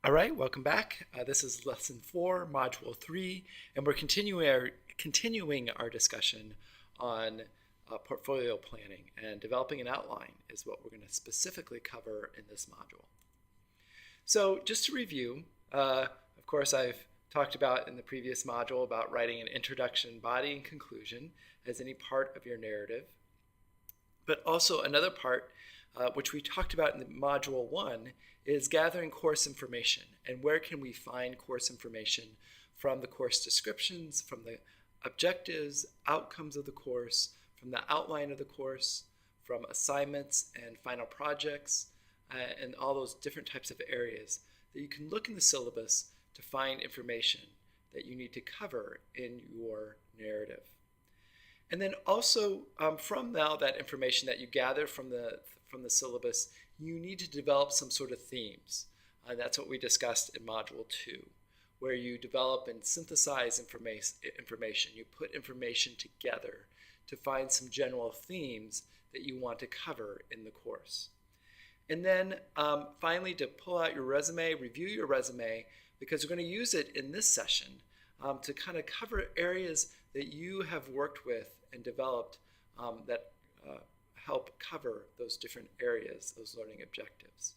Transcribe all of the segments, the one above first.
All right, welcome back. This is lesson 4, module 3, and we're continuing our discussion on portfolio planning, and developing an outline is what we're going to specifically cover in this module. So just to review, of course, I've talked about in the previous module about writing an introduction, body, and conclusion as any part of your narrative. But also another part, which we talked about in the module 1, is gathering course information. And where can we find course information from the course descriptions, from the objectives, outcomes of the course, from the outline of the course, from assignments and final projects, and all those different types of areas that you can look in the syllabus to find information that you need to cover in your narrative. And then also from now that information that you gather from the syllabus, you need to develop some sort of themes. That's what we discussed in module 2, where you develop and synthesize information. You put information together to find some general themes that you want to cover in the course. And then finally, to pull out your resume, review your resume, because we're going to use it in this session to kind of cover areas that you have worked with and developed that help cover those different areas, those learning objectives.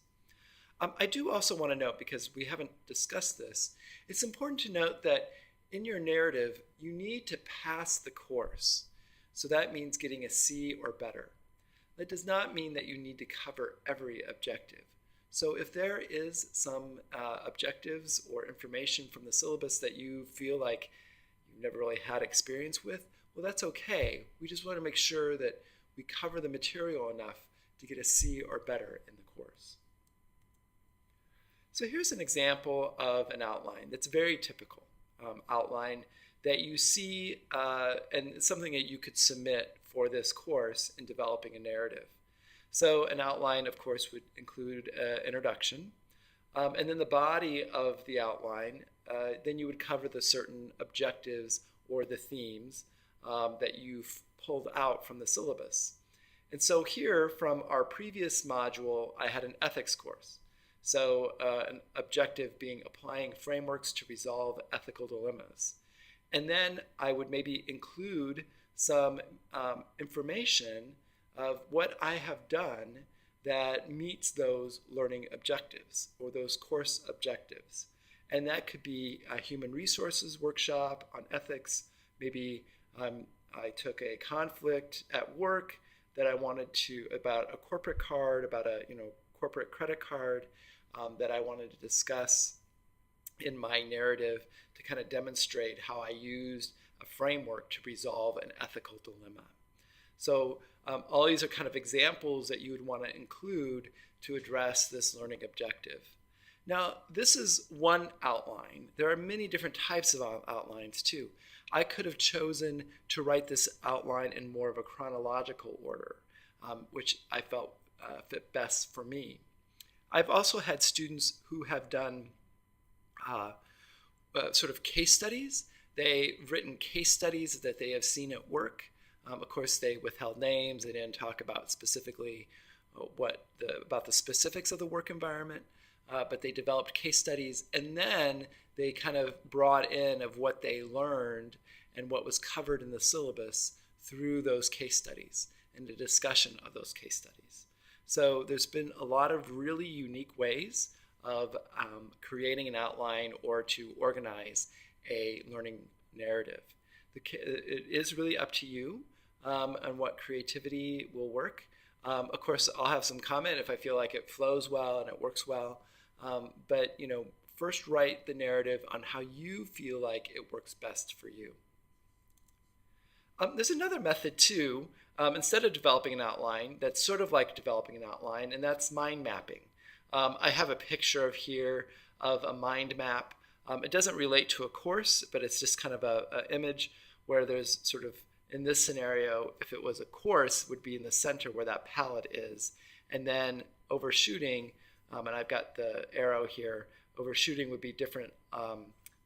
I do also want to note, because we haven't discussed this, it's important to note that in your narrative, you need to pass the course. So that means getting a C or better. That does not mean that you need to cover every objective. So if there is some objectives or information from the syllabus that you feel like you've never really had experience with, well, that's okay. We just want to make sure that we cover the material enough to get a C or better in the course. So here's an example of an outline that's very typical outline that you see, and something that you could submit for this course in developing a narrative. So an outline, of course, would include an introduction, and then the body of the outline, then you would cover the certain objectives or the themes that you've pulled out from the syllabus. And so here, from our previous module, I had an ethics course. So an objective being applying frameworks to resolve ethical dilemmas. And then I would maybe include some information of what I have done that meets those learning objectives or those course objectives. And that could be a human resources workshop on ethics. Maybe I took a conflict at work that I wanted to, about a corporate card, about a corporate credit card that I wanted to discuss in my narrative to kind of demonstrate how I used a framework to resolve an ethical dilemma. So all these are kind of examples that you would want to include to address this learning objective. Now, this is one outline. There are many different types of outlines too. I could have chosen to write this outline in more of a chronological order, which I felt fit best for me. I've also had students who have done sort of case studies. They've written case studies that they have seen at work. Of course, they withheld names. They didn't talk about specifically about the specifics of the work environment, but they developed case studies, and then they kind of brought in of what they learned and what was covered in the syllabus through those case studies and the discussion of those case studies. So there's been a lot of really unique ways of creating an outline or to organize a learning narrative. It is really up to you on what creativity will work. Of course, I'll have some comment if I feel like it flows well and it works well. But first write the narrative on how you feel like it works best for you. There's another method too, instead of developing an outline, that's sort of like developing an outline, and that's mind mapping. I have a picture here of a mind map. It doesn't relate to a course, but it's just kind of an image where there's sort of, in this scenario, if it was a course, would be in the center where that palette is. And then overshooting, and I've got the arrow here, overshooting would be different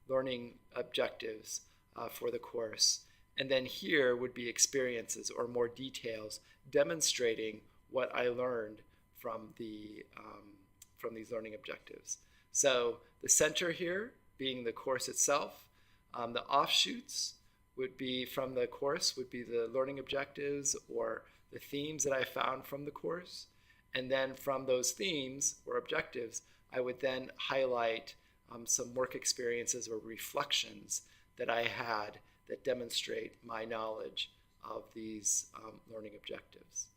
learning objectives for the course. And then here would be experiences or more details demonstrating what I learned from these learning objectives. So the center here being the course itself, the offshoots would be from the course would be the learning objectives or the themes that I found from the course. And then from those themes or objectives, I would then highlight some work experiences or reflections that I had that demonstrate my knowledge of these learning objectives.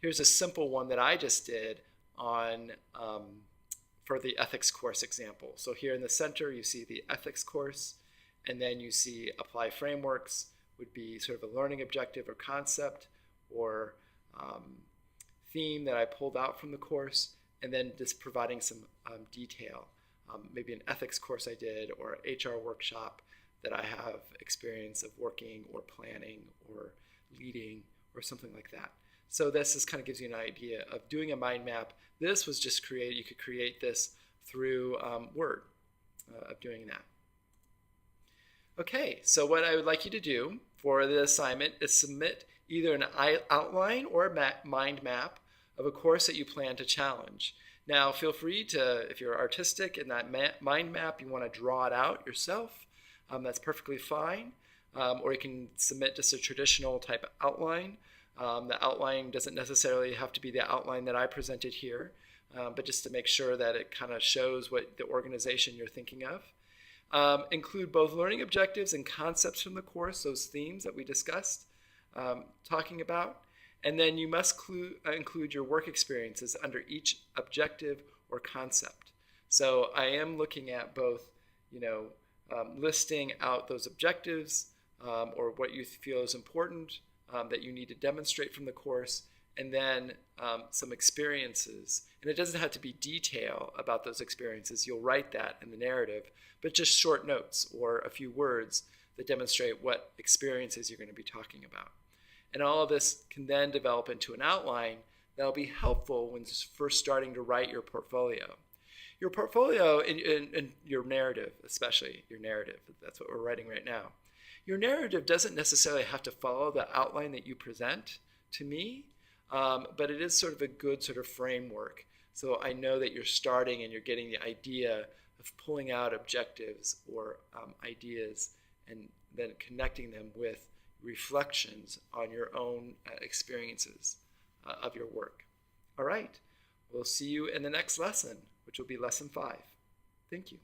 Here's a simple one that I just did on for the ethics course example. So here in the center, you see the ethics course, and then you see apply frameworks would be sort of a learning objective or concept or theme that I pulled out from the course, and then just providing some detail. Maybe an ethics course I did or an HR workshop that I have experience of working or planning or leading or something like that. So this is kind of gives you an idea of doing a mind map. This was just created, you could create this through Word of doing that. Okay, so what I would like you to do for the assignment is submit either an outline or a mind map of a course that you plan to challenge. Now feel free to, if you're artistic in that mind map, you want to draw it out yourself, that's perfectly fine. Or you can submit just a traditional type outline. The outline doesn't necessarily have to be the outline that I presented here, but just to make sure that it kind of shows what the organization you're thinking of. Include both learning objectives and concepts from the course, those themes that we discussed talking about. And then you must include your work experiences under each objective or concept. So I am looking at both, listing out those objectives or what you feel is important that you need to demonstrate from the course, and then some experiences. And it doesn't have to be detail about those experiences. You'll write that in the narrative, but just short notes or a few words that demonstrate what experiences you're going to be talking about. And all of this can then develop into an outline that'll be helpful when first starting to write your portfolio. Your portfolio and your narrative, especially your narrative, that's what we're writing right now. Your narrative doesn't necessarily have to follow the outline that you present to me, but it is sort of a good sort of framework. So I know that you're starting and you're getting the idea of pulling out objectives or ideas and then connecting them with reflections on your own experiences of your work. All right, we'll see you in the next lesson, which will be lesson 5. Thank you.